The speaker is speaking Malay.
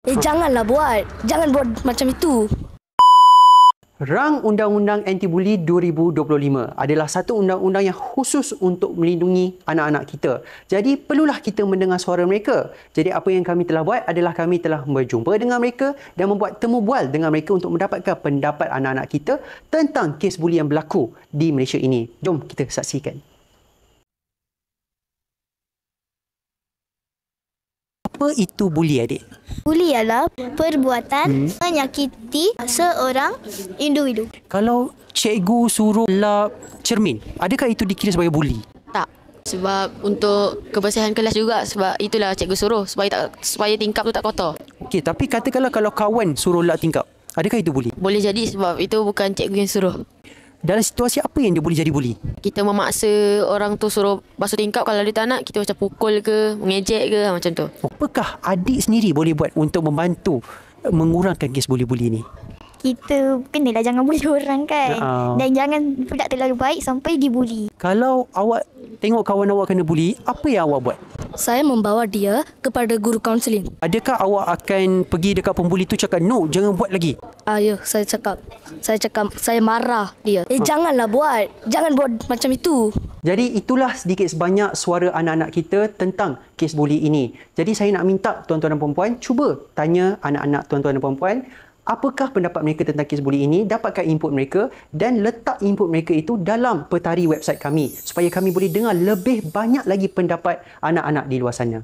Janganlah buat. Jangan buat macam itu. Rang Undang-Undang Anti-Buli 2025 adalah satu undang-undang yang khusus untuk melindungi anak-anak kita. Jadi perlulah kita mendengar suara mereka. Jadi apa yang kami telah buat adalah kami telah berjumpa dengan mereka dan membuat temu bual dengan mereka untuk mendapatkan pendapat anak-anak kita tentang kes buli yang berlaku di Malaysia ini. Jom kita saksikan. Apa itu buli, adik? Buli ialah perbuatan menyakiti seorang individu. Kalau cikgu suruh lap cermin, adakah itu dikira sebagai buli? Tak. Sebab untuk kebersihan kelas juga. Sebab itulah cikgu suruh. Supaya tingkap tu tak kotor. Okey, tapi katakanlah kalau kawan suruh lap tingkap, adakah itu buli? Boleh jadi sebab itu bukan cikgu yang suruh. Dalam situasi apa yang dia boleh jadi buli? Kita memaksa orang tu suruh basuh tingkap. Kalau dia tak nak, kita macam pukul ke, mengejek ke, macam tu. Apakah adik sendiri boleh buat untuk membantu mengurangkan kes buli-buli ni? Kita kenalah jangan bully orang kan. Dan jangan pula terlalu baik sampai dibuli. Kalau awak tengok kawan awak kena buli, apa yang awak buat? Saya membawa dia kepada guru kaunseling. Adakah awak akan pergi dekat pembuli tu cakap, no, jangan buat lagi? Ya, saya cakap, saya marah dia. Janganlah buat. Jangan buat macam itu. Jadi itulah sedikit sebanyak suara anak-anak kita tentang kes buli ini. Jadi saya nak minta tuan-tuan dan puan-puan, cuba tanya anak-anak tuan-tuan dan puan-puan, apakah pendapat mereka tentang kes buli ini, dapatkan input mereka dan letak input mereka itu dalam petari website kami supaya kami boleh dengar lebih banyak lagi pendapat anak-anak di luar sana.